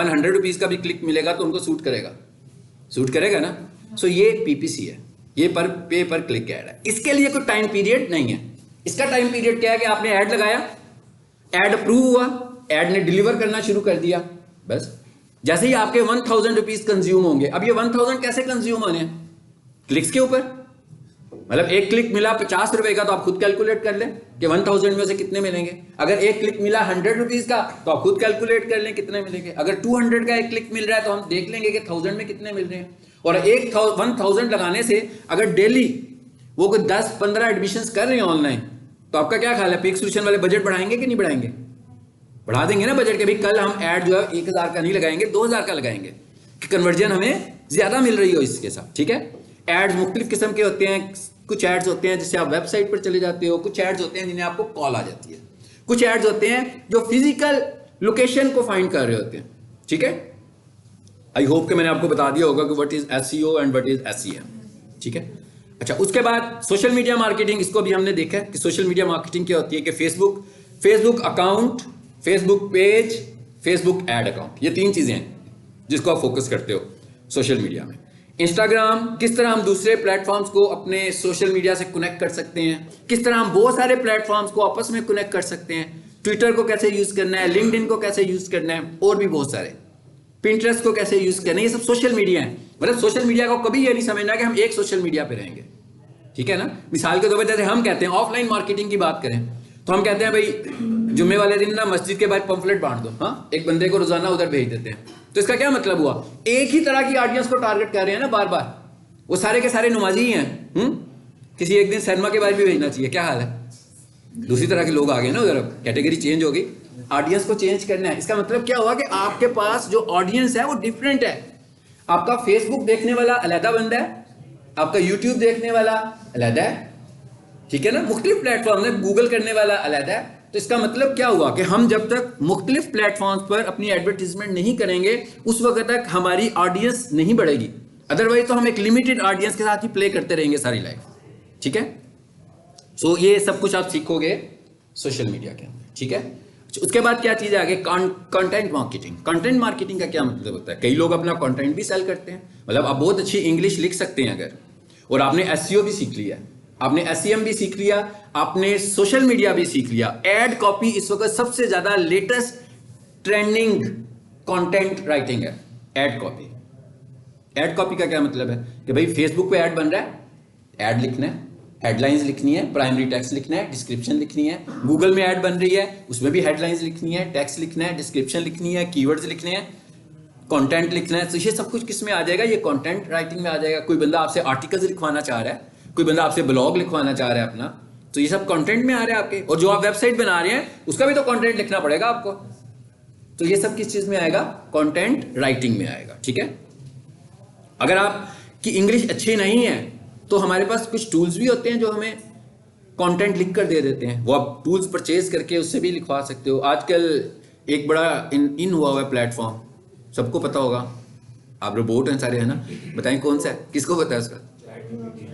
100 रुपीज़ का भी क्लिक मिलेगा तो उनको सूट करेगा ना। सो ये PPC है, ये पे पर क्लिक ऐड है। इसके लिए कोई टाइम पीरियड नहीं है। इसका टाइम पीरियड क्या है कि आपने ऐड लगाया, ऐड अप्रूव हुआ, ऐड ने डिलीवर करना शुरू कर दिया, बस। जैसे ही आपके 1000 रुपीज़ कंज्यूम होंगे, अब ये 1000 कैसे कंज्यूम होने हैं? क्लिक्स के ऊपर। मतलब एक क्लिक मिला 50 रुपए का तो आप खुद कैलकुलेट कर लें कि 1000 में से कितने मिलेंगे। अगर एक क्लिक मिला 100 रुपीज़ का तो आप खुद कैलकुलेट कर लें कितने मिलेंगे। अगर 200 का एक क्लिक मिल रहा है तो हम देख लेंगे कि 1000 में कितने मिल रहे हैं। और 1000 लगाने से अगर डेली वो कोई 10-15 एडमिशंस कर रहे हैं ऑनलाइन, तो आपका क्या ख्याल है, पीक सॉल्यूशन वाले बजट बढ़ाएंगे कि नहीं बढ़ाएंगे? बढ़ा देंगे ना बजट के। भाई कल हम ऐड जो है 1000 का नहीं लगाएंगे, 2000 का लगाएंगे कि कन्वर्जन हमें ज़्यादा मिल रही हो इसके साथ, ठीक है। एड्स मुख्तलिफ किस्म के होते हैं। कुछ एड्स होते हैं जिससे आप वेबसाइट पर चले जाते हो, कुछ एड्स होते हैं जिन्हें आपको कॉल आ जाती है, कुछ एड्स होते हैं जो फिजिकल लोकेशन को फाइंड कर रहे होते हैं, ठीक है। आई होप कि मैंने आपको बता दिया होगा कि what is SEO and what is SEM, ठीक है। अच्छा, उसके बाद सोशल मीडिया मार्केटिंग, इसको भी हमने देखा है कि सोशल मीडिया मार्केटिंग क्या होती है कि Facebook account, Facebook page, Facebook ad account, ये 3 चीजें हैं जिसको आप फोकस करते हो सोशल मीडिया में। इंस्टाग्राम, किस तरह हम दूसरे प्लेटफॉर्म्स को अपने सोशल मीडिया से कनेक्ट कर सकते हैं, किस तरह हम बहुत सारे प्लेटफॉर्म्स को आपस में कनेक्ट कर सकते हैं, ट्विटर को कैसे यूज करना है, लिंक्डइन को कैसे यूज करना है, और भी बहुत सारे, पिंटरेस्ट को कैसे यूज करना है, ये सब सोशल मीडिया है। मतलब सोशल मीडिया को कभी ये नहीं समझना कि हम एक सोशल मीडिया पे रहेंगे, ठीक है ना। मिसाल के तौर पर जैसे हम कहते हैं ऑफलाइन मार्केटिंग की बात करें तो हम कहते हैं भाई जुम्मे वाले दिन ना मस्जिद के बाहर पंफलेट बांट दो, हाँ, एक बंदे को रोजाना उधर भेज देते हैं। तो इसका क्या मतलब हुआ, एक ही तरह की ऑडियंस को टारगेट कर रहे हैं ना बार बार, वो सारे के सारे नमाजी ही हैं। किसी एक दिन सिनेमा के बाहर भी भेजना चाहिए, क्या हाल है, दूसरी तरह के लोग आ गए ना उधर, कैटेगरी चेंज हो गई, ऑडियंस को चेंज करना है। इसका मतलब क्या हुआ कि आपके पास जो ऑडियंस है वो डिफरेंट है। आपका फेसबुक देखने वाला अलहदा बंदा है, आपका यूट्यूब देखने वाला अलहदा है, ठीक है ना, मुख्तलिफ प्लेटफॉर्म में गूगल करने वाला अलहदा है। तो इसका मतलब क्या हुआ कि हम जब तक मुख्तलिफ प्लेटफॉर्म्स पर अपनी एडवर्टीजमेंट नहीं करेंगे उस वक्त तक हमारी ऑडियंस नहीं बढ़ेगी। अदरवाइज तो हम एक लिमिटेड ऑडियंस के साथ ही प्ले करते रहेंगे सारी लाइफ, ठीक है। सो ये सब कुछ आप सीखोगे सोशल मीडिया के अंदर, ठीक है। उसके बाद क्या चीज़ है आगे, कंटेंट मार्केटिंग। कंटेंट मार्केटिंग का क्या मतलब होता है, कई लोग अपना कंटेंट भी सेल करते हैं, मतलब आप बहुत अच्छी इंग्लिश लिख सकते हैं अगर, और आपने एसईओ भी सीख लिया, आपने एसईएम भी सीख लिया, आपने सोशल मीडिया भी सीख लिया, एड कॉपी इस वक्त सबसे ज्यादा लेटेस्ट ट्रेंडिंग कंटेंट राइटिंग है, एड कॉपी। एड कॉपी का क्या मतलब है कि भाई फेसबुक पे ऐड बन रहा है, ऐड लिखना है, हेडलाइंस लिखनी है, प्राइमरी टेक्स्ट लिखना है, डिस्क्रिप्शन लिखनी है। गूगल में ऐड बन रही है, उसमें भी हेडलाइंस लिखनी है, टेक्स्ट लिखना है, डिस्क्रिप्शन लिखनी है, कीवर्ड्स लिखने हैं, कंटेंट लिखना है। तो ये सब कुछ किस में आ जाएगा, ये कंटेंट राइटिंग में आ जाएगा। कोई बंदा आपसे आर्टिकल्स लिखवाना चाह रहा है, कोई बंदा आपसे ब्लॉग लिखवाना चाह रहा है अपना, तो ये सब कंटेंट में आ रहा है आपके। और जो आप वेबसाइट बना रहे हैं उसका भी तो कंटेंट लिखना पड़ेगा आपको, तो ये सब किस चीज में आएगा, कंटेंट राइटिंग में आएगा, ठीक है। अगर आपकी इंग्लिश अच्छी नहीं है तो हमारे पास कुछ टूल्स भी होते हैं जो हमें कंटेंट लिख कर दे देते हैं, वो आप टूल्स परचेज करके उससे भी लिखवा सकते हो। आजकल एक बड़ा इन हुआ हुआ है प्लेटफॉर्म, सबको पता होगा, आप रोबोट हैं सारे, है ना, बताएं कौन सा है, किसको पता है उसका,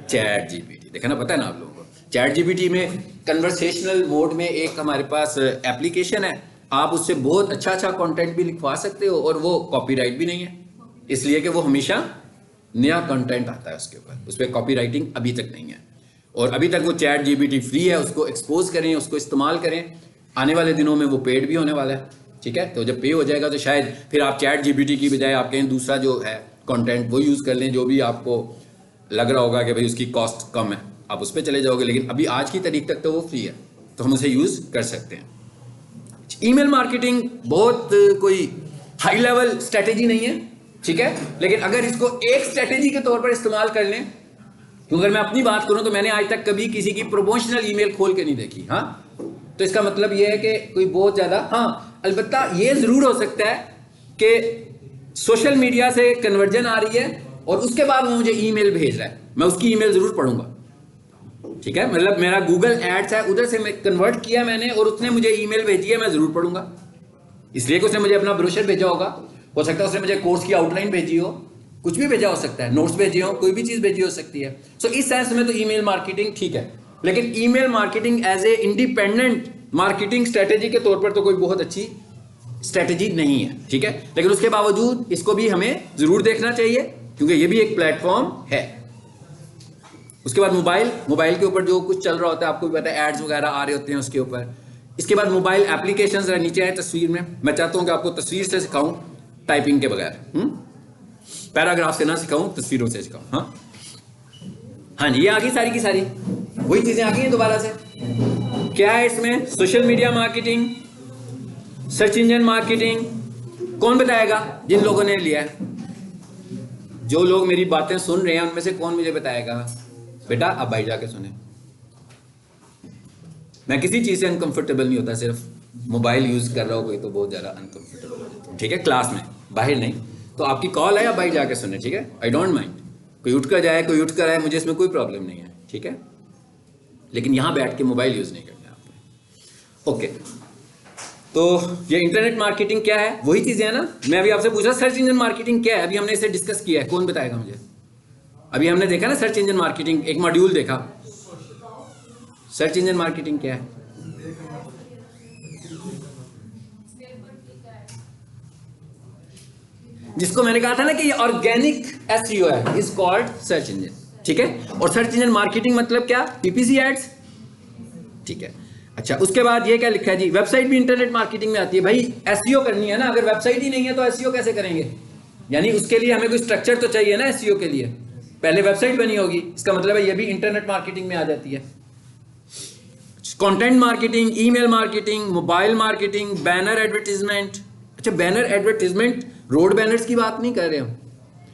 चैट जीपीटी। देखा ना, पता है ना आप लोगों को। चैट जीपीटी में कन्वर्सेशनल मोड में एक हमारे पास एप्लीकेशन है, आप उससे बहुत अच्छा अच्छा कंटेंट भी लिखवा सकते हो, और वो कॉपीराइट भी नहीं है, इसलिए कि वो हमेशा नया कंटेंट आता है उसके ऊपर, उस पर कॉपीराइटिंग अभी तक नहीं है। और अभी तक वो चैट जीपीटी फ्री है, उसको एक्सपोज करें, उसको इस्तेमाल करें। आने वाले दिनों में वो पेड भी होने वाला है, ठीक है। तो जब पे हो जाएगा तो शायद फिर आप चैट जीपीटी की बजाय आप कहीं दूसरा जो है कंटेंट वो यूज़ कर लें, जो भी आपको लग रहा होगा कि भाई उसकी कॉस्ट कम है, आप उस पर चले जाओगे। लेकिन अभी आज की तारीख तक तो वो फ्री है, तो हम उसे यूज़ कर सकते हैं। ईमेल मार्केटिंग बहुत कोई हाई लेवल स्ट्रेटेजी नहीं है, ठीक है, लेकिन अगर इसको एक स्ट्रेटेजी के तौर पर इस्तेमाल कर लें, क्योंकि अगर मैं अपनी बात करूं तो मैंने आज तक कभी किसी की प्रमोशनल ईमेल खोल के नहीं देखी, हाँ, तो इसका मतलब यह है कि कोई बहुत ज़्यादा, हाँ, अलबत्ता ये ज़रूर हो सकता है कि सोशल मीडिया से कन्वर्जन आ रही है और उसके बाद वो मुझे ईमेल भेज रहा है, मैं उसकी ईमेल ज़रूर पढ़ूंगा, ठीक है। मतलब मेरा गूगल एड्स है, उधर से मैं कन्वर्ट किया मैंने और उसने मुझे ईमेल भेजी है, मैं ज़रूर पढ़ूंगा, इसलिए कि उसने मुझे अपना ब्रोशर भेजा होगा, हो सकता है उसने मुझे कोर्स की आउटलाइन भेजी हो, कुछ भी भेजा हो सकता है, नोट्स भेजे हो, कोई भी चीज़ भेजी हो सकती है। सो इस सेंस में तो ईमेल मार्केटिंग ठीक है, लेकिन email marketing as a independent marketing strategy के तौर पर तो कोई बहुत अच्छी स्ट्रेटेजी नहीं है, ठीक है। लेकिन उसके बावजूद इसको भी हमें ज़रूर देखना चाहिए, क्योंकि ये भी एक प्लेटफॉर्म है। उसके बाद मोबाइल के ऊपर जो कुछ चल रहा होता है, आपको भी पता है, एड्स वगैरह आ रहे होते हैं उसके ऊपर। इसके बाद मोबाइल एप्लीकेशंस नीचे है तस्वीर में, मैं चाहता हूँ कि आपको तस्वीर से सिखाऊं, टाइपिंग के बगैर, पैराग्राफ से ना सिखाऊं, तस्वीरों से सिखाऊं। हाँ जी, ये आ गई सारी की सारी वही चीजें आ गई हैं दोबारा से। क्या है इसमें, social media marketing, search engine marketing. कौन बताएगा जिन लोगों ने लिया है, जो लोग मेरी बातें सुन रहे हैं उनमें से कौन मुझे बताएगा। बेटा आप भाई जाके सुने, मैं किसी चीज से अनकंफर्टेबल नहीं होता, सिर्फ मोबाइल यूज कर रहा हो कोई तो बहुत ज्यादा अनकंफर्टेबल हो जाता है, ठीक है, क्लास में, बाहर नहीं। तो आपकी कॉल है, आप भाई जाके सुने, ठीक है, आई डोंट माइंड, कोई उठ कर जाए, कोई उठ कर आए, मुझे इसमें कोई प्रॉब्लम नहीं है, ठीक है, लेकिन यहां बैठ के मोबाइल यूज नहीं करना आपने, ओके। तो ये इंटरनेट मार्केटिंग क्या है, वही चीजें है ना। मैं अभी आपसे पूछा सर्च इंजन मार्केटिंग क्या है, अभी हमने इसे डिस्कस किया है, कौन बताएगा मुझे। अभी हमने देखा ना सर्च इंजन मार्केटिंग, एक मॉड्यूल देखा, सर्च इंजन मार्केटिंग क्या है। जिसको मैंने कहा था ना कि ये ऑर्गेनिक एसईओ है, इज कॉल्ड सर्च इंजन, ठीक है। और सर्च इंजन मार्केटिंग मतलब क्या, पीपीसी एड्स, ठीक है। अच्छा, उसके बाद ये क्या लिखा है जी, वेबसाइट भी इंटरनेट मार्केटिंग में आती है। भाई एसईओ करनी है ना, अगर वेबसाइट ही नहीं है तो एसईओ कैसे करेंगे, यानी उसके लिए हमें कोई स्ट्रक्चर तो चाहिए ना एसईओ के लिए, पहले वेबसाइट बनी होगी, इसका मतलब है ये भी इंटरनेट मार्केटिंग में आ जाती है। Content marketing, email marketing, mobile marketing, banner advertisement. अच्छा, बैनर एडवर्टीजमेंट रोड बैनर्स की बात नहीं कर रहे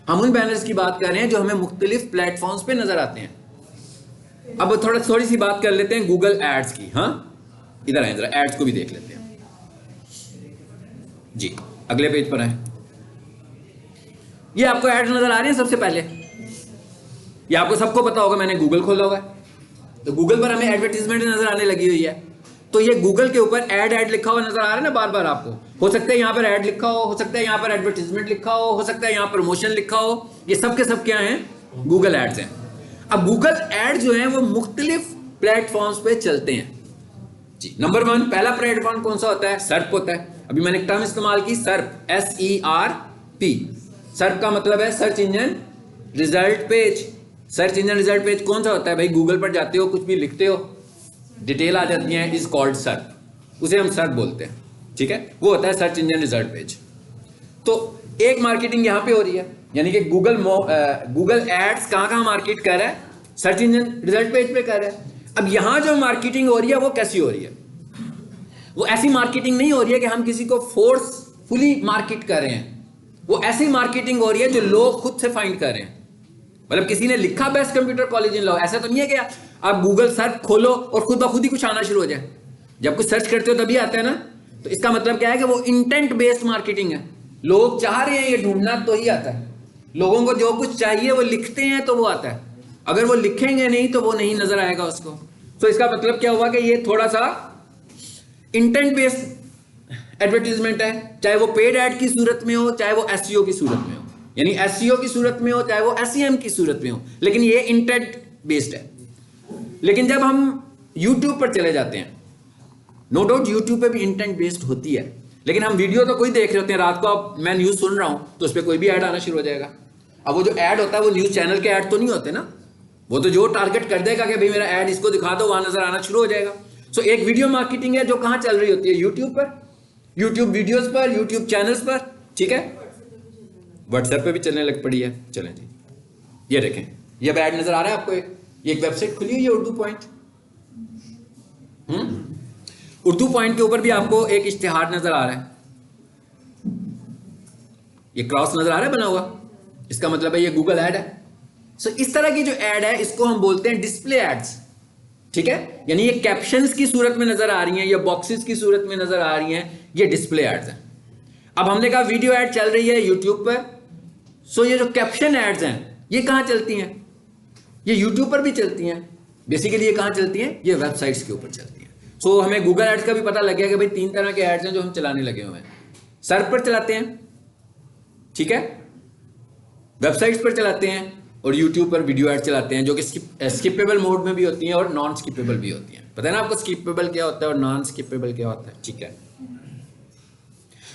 हम उन बैनर्स की बात कर रहे हैं जो हमें मुख्तलिफ प्लेटफॉर्म्स पे नजर आते हैं। अब थोड़ी सी बात कर लेते हैं गूगल एड्स की। हाँ, इधर आए, जरा एड्स को भी देख लेते हैं जी, अगले पेज पर आए। ये आपको एड्स नजर आ रहे हैं सबसे पहले, ये आपको सबको पता होगा, मैंने गूगल खोला होगा, तो गूगल पर हमें एडवर्टीजमेंट नजर आने लगी हुई है। तो ये गूगल के ऊपर ऐड लिखा हुआ नजर आ रहा है ना बार बार आपको, हो सकता है यहाँ पर ऐड लिखा हो सकता है यहाँ पर एडवर्टीजमेंट लिखा हो सकता है यहाँ प्रमोशन लिखा हो, ये सब के सब क्या हैं, गूगल एड्स हैं। अब गूगल एड जो है वो मुख्तलिफ प्लेटफॉर्म्स पे चलते हैं जी। नंबर 1 पहला प्लेटफॉर्म कौन सा होता है, सर्प होता है। अभी मैंने एक टर्म इस्तेमाल की, सर्प, SERP। सर्प का मतलब है search engine result page. Search engine result page कौन सा होता है भाई, गूगल पर जाते हो, कुछ भी लिखते हो, डिटेल आ जाती है, इज कॉल्ड सर्प, उसे हम सर्प बोलते हैं, ठीक है, वो होता है सर्च इंजन रिजल्ट पेज। तो एक मार्केटिंग यहां पे हो रही है, यानी कि गूगल एड्स कहां मार्केट कर रहा है, सर्च इंजन रिजल्ट पेज पे कर रहा है। अब यहां जो मार्केटिंग हो रही है वो कैसी हो रही है, वो ऐसी मार्केटिंग नहीं हो रही है कि हम किसी को फोर्सफुली मार्केट कर रहे हैं, वो ऐसी मार्केटिंग हो रही है जो लोग खुद से फाइंड कर रहे हैं। मतलब किसी ने लिखा best computer college in law, ऐसा तो नहीं है कि आप गूगल सर्च खोलो और खुद ब खुद ही कुछ आना शुरू हो जाए। जब कुछ सर्च करते हो तभी आता है ना, तो इसका मतलब क्या है कि वो इंटेंट बेस्ड मार्केटिंग है, लोग चाह रहे हैं ये ढूंढना तो ही आता है, लोगों को जो कुछ चाहिए वो लिखते हैं तो वो आता है, अगर वो लिखेंगे नहीं तो वो नहीं नजर आएगा उसको। तो इसका मतलब क्या हुआ कि ये थोड़ा सा इंटेंट बेस्ड एडवर्टीजमेंट है, चाहे वो पेड एड की सूरत में हो चाहे वो एसईओ की सूरत में हो, यानी एसईओ की सूरत में हो चाहे वो एसईएम की सूरत में हो, लेकिन ये इंटेंट बेस्ड है। लेकिन जब हम YouTube पर चले जाते हैं, नो डाउट YouTube पे भी इंटेंट बेस्ड होती है, लेकिन हम वीडियो तो कोई देख रहे होते हैं, रात को अब मैं न्यूज़ सुन रहा हूं तो उस पर कोई भी ऐड आना शुरू हो जाएगा। अब वो जो ऐड होता है वो न्यूज़ चैनल के ऐड तो नहीं होते ना, वो तो जो टारगेट कर देगा कि भाई मेरा ऐड इसको दिखा दो, वहां नजर आना शुरू हो जाएगा। सो एक वीडियो मार्केटिंग है जो कहां चल रही होती है, YouTube पर, YouTube वीडियोस पर, YouTube चैनल्स पर, ठीक है, व्हाट्सएप पे भी चलने लग पड़ी है। चलें जी, ये देखें, ये ऐड नजर आ रहा है आपको, एक वेबसाइट खुली हुई है उर्दू पॉइंट। उर्दू पॉइंट के ऊपर भी आपको एक इश्तिहार नजर आ रहा है, ये क्रॉस नजर आ रहा है बना हुआ, इसका मतलब है ये गूगल ऐड है। सो इस तरह की जो ऐड है इसको हम बोलते हैं डिस्प्ले एड्स, ठीक है, यानी ये कैप्शंस की सूरत में नजर आ रही हैं या बॉक्सेस की सूरत में नजर आ रही हैं, ये डिस्प्ले एड्स हैं। अब हमने कहा वीडियो ऐड चल रही है यूट्यूब पर, सो ये जो कैप्शन एड्स हैं ये कहां चलती हैं, ये यूट्यूब पर भी चलती हैं। बेसिकली ये कहां चलती हैं, ये वेबसाइट्स के ऊपर चलती हैं। सो हमें गूगल एड्स का भी पता लग गया कि भाई 3 तरह के एड्स हैं जो हम चलाने लगे हुए हैं, सर्च पर चलाते हैं, ठीक है, वेबसाइट्स पर चलाते हैं और यूट्यूब पर वीडियो ऐड चलाते हैं, जो कि स्किपेबल मोड में भी होती हैं और नॉन स्किपेबल भी होती हैं। पता है ना आपको स्किपेबल क्या होता है और नॉन स्किपेबल क्या होता है, ठीक है।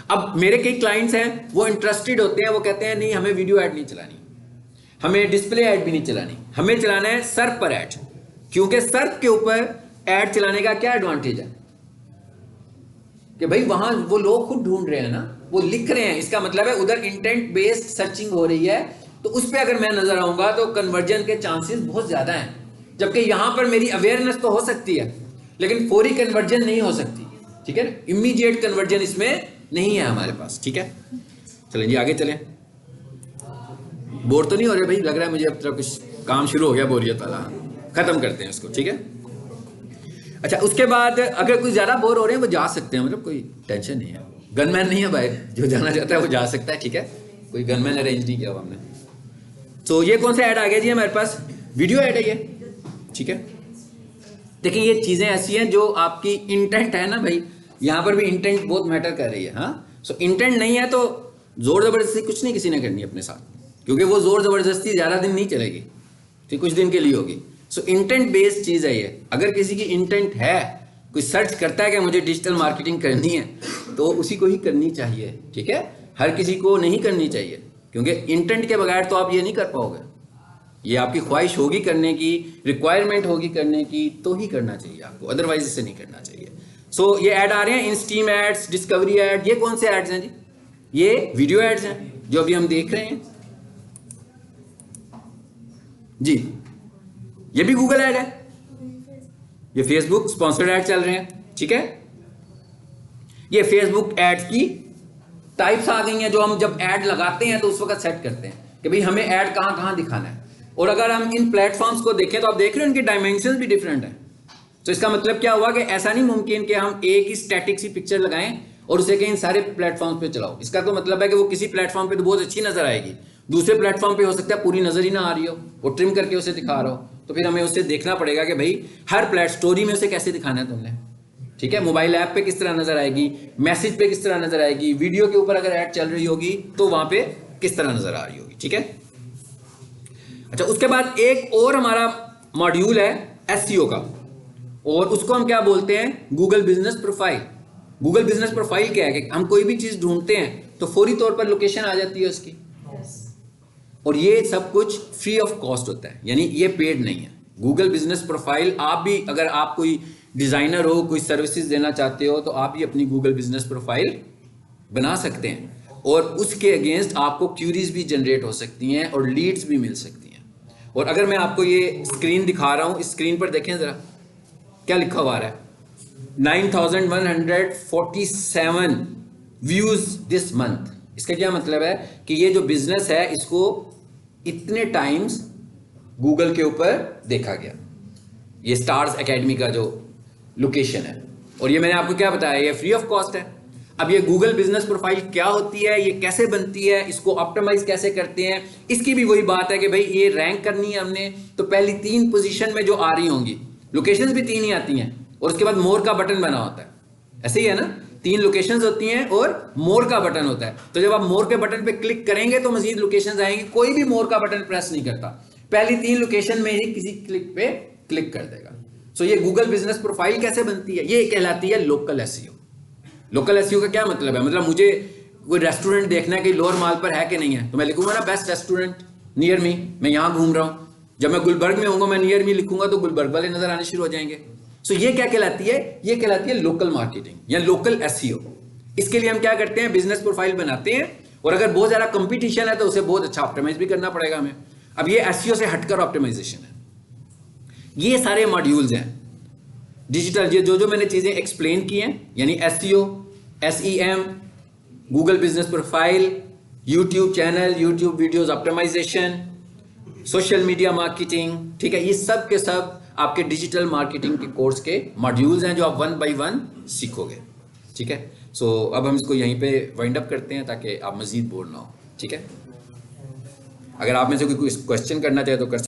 अब मेरे कई क्लाइंट्स हैं वो इंटरेस्टेड होते हैं, वो कहते हैं नहीं हमें वीडियो ऐड नहीं चलानी, हमें डिस्प्ले ऐड भी नहीं चलानी, हमें चलाना है सर्प पर ऐड, क्योंकि सर्प के ऊपर ऐड चलाने का क्या एडवांटेज है कि भाई वहां वो लोग खुद ढूंढ रहे हैं ना, वो लिख रहे हैं, इसका मतलब है उधर इंटेंट बेस्ड सर्चिंग हो रही है, तो उस पर अगर मैं नजर आऊंगा तो कन्वर्जन के चांसेस बहुत ज्यादा हैं। जबकि यहां पर मेरी अवेयरनेस तो हो सकती है लेकिन फौरी कन्वर्जन नहीं हो सकती, ठीक है, इमीडिएट कन्वर्जन इसमें नहीं है हमारे पास, ठीक है। चलें जी आगे चलें, बोर तो नहीं हो रहे भाई, लग रहा है मुझे अब तक कुछ काम शुरू हो गया बोरियत वाला, खत्म करते हैं इसको, ठीक है। अच्छा, उसके बाद अगर कोई ज्यादा बोर हो रहे हैं वो जा सकते हैं, मतलब कोई टेंशन नहीं है, गनमैन नहीं है भाई, जो जाना चाहता है वो जा सकता है, ठीक है, कोई गनमैन अरेंज नहीं किया हुआ हमने। तो ये कौन सा ऐड आ गया जी हमारे पास, वीडियो ऐड है ये, ठीक है। देखिए ये चीजें ऐसी हैं जो आपकी इंटेंट है ना भाई, यहां पर भी इंटेंट बहुत मैटर कर रही है, हाँ। सो इंटेंट नहीं है तो जोर जबरदस्ती कुछ नहीं किसी ने करनी अपने साथ, क्योंकि वो जोर जबरदस्ती ज्यादा दिन नहीं चलेगी, ठीक, कुछ दिन के लिए होगी। सो इंटेंट बेस्ड चीज है ये। अगर किसी की इंटेंट है, कोई सर्च करता है कि मुझे डिजिटल मार्केटिंग करनी है, तो उसी को ही करनी चाहिए, ठीक है, हर किसी को नहीं करनी चाहिए, क्योंकि इंटेंट के बगैर तो आप ये नहीं कर पाओगे, ये आपकी ख्वाहिश होगी करने की, रिक्वायरमेंट होगी करने की, तो ही करना चाहिए आपको, अदरवाइज इसे नहीं करना चाहिए। सो ये ऐड आ रहे हैं, इंस्टीम एड्स, डिस्कवरी एड, ये कौन से एड्स हैं जी, ये वीडियो एड्स हैं जो अभी हम देख रहे हैं जी, ये भी गूगल ऐड है, ये फेसबुक स्पॉन्सर्ड ऐड चल रहे हैं, ठीक है। ये फेसबुक एड्स की टाइप्स आ गई हैं जो हम जब ऐड लगाते हैं तो उस वक्त सेट करते हैं कि भाई हमें ऐड कहां कहां दिखाना है। और अगर हम इन प्लेटफॉर्म्स को देखें तो आप देख रहे हैं उनके डायमेंशंस भी डिफरेंट हैं। तो इसका मतलब क्या हुआ कि ऐसा नहीं मुमकिन कि हम एक ही स्टैटिक सी पिक्चर लगाएं और उसे कहीं सारे प्लेटफॉर्म पे चलाओ। इसका तो मतलब है कि वो किसी प्लेटफॉर्म पे तो बहुत अच्छी नजर आएगी, दूसरे प्लेटफॉर्म पे हो सकता है पूरी नजर ही ना आ रही हो, वो ट्रिम करके उसे दिखा रहा हो, तो फिर हमें उसे देखना पड़ेगा कि भाई हर प्लेट स्टोरी में उसे कैसे दिखाना है तुमने, ठीक है, मोबाइल ऐप पे किस तरह नजर आएगी, मैसेज पे किस तरह नजर आएगी, वीडियो के ऊपर अगर ऐड चल रही होगी तो वहां पे किस तरह नजर आ रही होगी। ठीक है, अच्छा उसके बाद एक और हमारा मॉड्यूल है एसईओ का, और उसको हम क्या बोलते हैं, Google business profile. Google business profile क्या है कि हम कोई भी चीज ढूंढते हैं तो फौरी तौर पर लोकेशन आ जाती है उसकी, और ये सब कुछ फ्री ऑफ कॉस्ट होता है, यानी ये पेड नहीं है। गूगल बिजनेस प्रोफाइल आप भी, अगर आप कोई डिजाइनर हो, कोई सर्विसेज देना चाहते हो, तो आप भी अपनी गूगल बिजनेस प्रोफाइल बना सकते हैं, और उसके अगेंस्ट आपको क्यूरीज भी जनरेट हो सकती हैं और लीड्स भी मिल सकती हैं। और अगर मैं आपको ये स्क्रीन दिखा रहा हूं, इस स्क्रीन पर देखें जरा क्या लिखा हुआ है, 9147 व्यूज दिस मंथ। इसका क्या मतलब है कि ये जो बिजनेस है इसको इतने टाइम्स गूगल के ऊपर देखा गया। ये स्टार्स एकेडमी का जो लोकेशन है, और ये मैंने आपको क्या बताया, ये फ्री ऑफ कॉस्ट है। अब ये गूगल बिजनेस प्रोफाइल क्या होती है, ये कैसे बनती है, इसको ऑप्टिमाइज कैसे करते हैं, इसकी भी वही बात है कि भाई ये रैंक करनी है हमने, तो पहली 3 पोजीशन में जो आ रही होंगी, लोकेशंस भी 3 ही आती हैं, और उसके बाद मोर का बटन बना होता है, ऐसे ही है ना, 3 लोकेशंस होती हैं और मोर का बटन होता है। तो जब आप मोर के बटन पे क्लिक करेंगे तो मजीद लोकेशंस आएंगे। कोई भी मोर का बटन प्रेस नहीं करता, पहली 3 लोकेशन में ही किसी क्लिक पे क्लिक कर देगा। सो ये गूगल बिजनेस प्रोफाइल कैसे बनती है, ये कहलाती है लोकल एसईओ। लोकल एसईओ का क्या मतलब है, मतलब मुझे कोई रेस्टोरेंट देखना है कि लोअर माल पर है कि नहीं है, तो मैं लिखूंगा ना बेस्ट रेस्टोरेंट नियर मी, मैं यहाँ घूम रहा हूँ। जब मैं गुलबर्ग में होऊंगा, मैं नियर मी लिखूंगा तो गुलबर्ग वाले नजर आने शुरू हो जाएंगे। सो ये क्या कहलाती है, ये कहलाती है लोकल मार्केटिंग या लोकल एसईओ। इसके लिए हम क्या करते हैं, बिजनेस प्रोफाइल बनाते हैं, और अगर बहुत ज्यादा कंपटीशन है तो उसे बहुत अच्छा ऑप्टिमाइज भी करना पड़ेगा हमें। अब ये एसईओ से हटकर ऑप्टिमाइजेशन है। ये सारे मॉड्यूल्स हैं डिजिटल, ये जो मैंने चीजें एक्सप्लेन की हैं, यानी SEO, SEM, Google business profile, YouTube channel, YouTube videos optimization, social media marketing, ठीक है, ये सब के सब आपके डिजिटल मार्केटिंग के कोर्स के मॉड्यूल्स हैं जो आप 1 बाय 1 सीखोगे। ठीक है, सो अब हम इसको यहीं पे वाइंड अप करते हैं ताकि आप मजीद बोर ना हो। ठीक है, अगर आप में से कोई क्वेश्चन करना चाहे तो कर